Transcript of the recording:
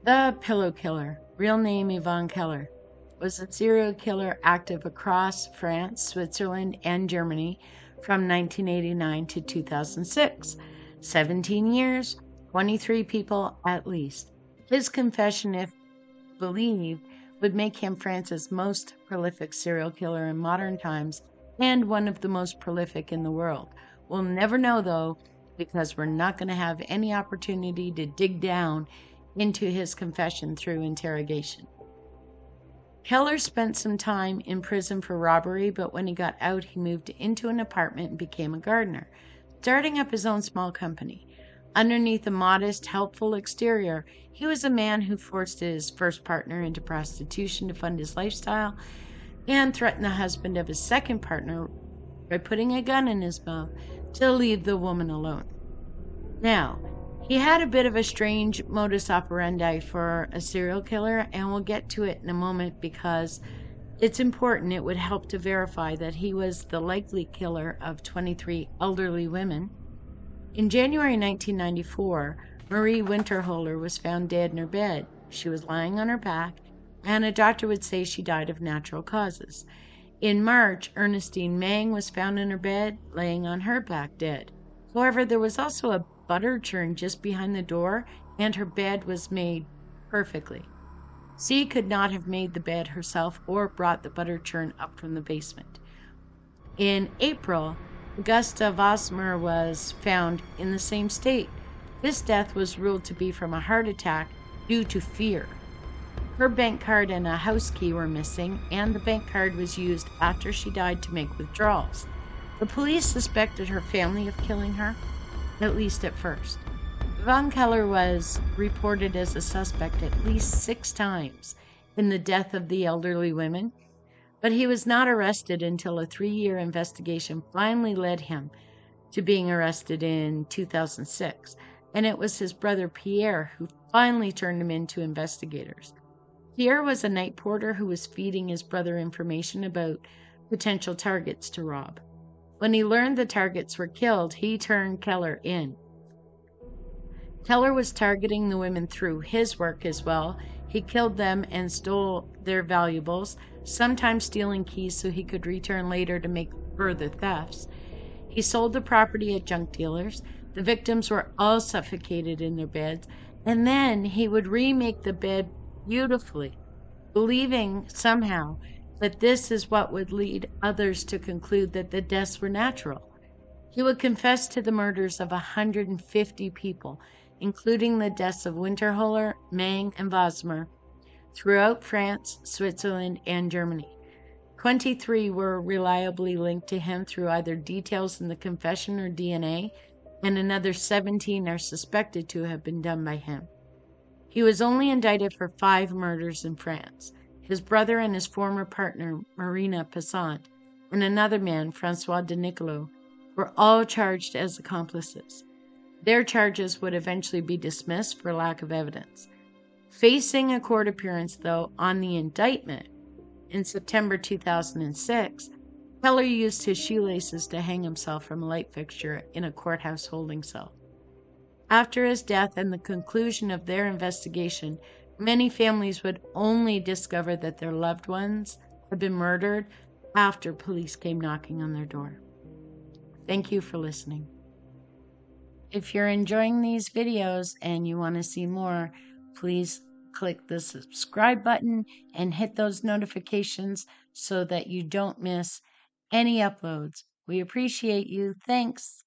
The Pillow Killer, real name Yvan Keller, was a serial killer active across France, Switzerland, and Germany from 1989 to 2006. 17 years, 23 people at least. His confession, if believed, would make him France's most prolific serial killer in modern times and one of the most prolific in the world. We'll never know, though, because we're not going to have any opportunity to dig down into his confession through interrogation. Keller spent some time in prison for robbery, but when he got out, he moved into an apartment and became a gardener, starting up his own small company. Underneath a modest, helpful exterior, he was a man who forced his first partner into prostitution to fund his lifestyle and threatened the husband of his second partner by putting a gun in his mouth to leave the woman alone. Now, he had a bit of a strange modus operandi for a serial killer, and we'll get to it in a moment because it's important. It would help to verify that he was the likely killer of 23 elderly women. In January 1994, Marie Winterholer was found dead in her bed. She was lying on her back, and a doctor would say she died of natural causes. In March, Ernestine Mang was found in her bed, laying on her back dead. However, there was also a butter churn just behind the door, and her bed was made perfectly. She could not have made the bed herself or brought the butter churn up from the basement. In April, Augusta Vosmer was found in the same state. This death was ruled to be from a heart attack due to fear. Her bank card and a house key were missing, and the bank card was used after she died to make withdrawals. The police suspected her family of killing her, at least at first. Yvan Keller was reported as a suspect at least 6 times in the death of the elderly women, but he was not arrested until a 3-year investigation finally led him to being arrested in 2006, and it was his brother Pierre who finally turned him in to investigators. Pierre was a night porter who was feeding his brother information about potential targets to rob. When he learned the targets were killed, he turned Keller in. Keller was targeting the women through his work as well. He killed them and stole their valuables, sometimes stealing keys so he could return later to make further thefts. He sold the property at junk dealers. The victims were all suffocated in their beds, and then he would remake the bed beautifully, believing somehow that this is what would lead others to conclude that the deaths were natural. He would confess to the murders of 150 people, including the deaths of Winterholer, Mang, and Vosmer, throughout France, Switzerland, and Germany. 23 were reliably linked to him through either details in the confession or DNA, and another 17 are suspected to have been done by him. He was only indicted for 5 murders in France. His brother and his former partner, Marina Passant, and another man, François de Nicolo, were all charged as accomplices. Their charges would eventually be dismissed for lack of evidence. Facing a court appearance, though, on the indictment in September 2006, Keller used his shoelaces to hang himself from a light fixture in a courthouse holding cell. After his death and the conclusion of their investigation, many families would only discover that their loved ones had been murdered after police came knocking on their door. Thank you for listening. If you're enjoying these videos and you want to see more, please click the subscribe button and hit those notifications so that you don't miss any uploads. We appreciate you. Thanks.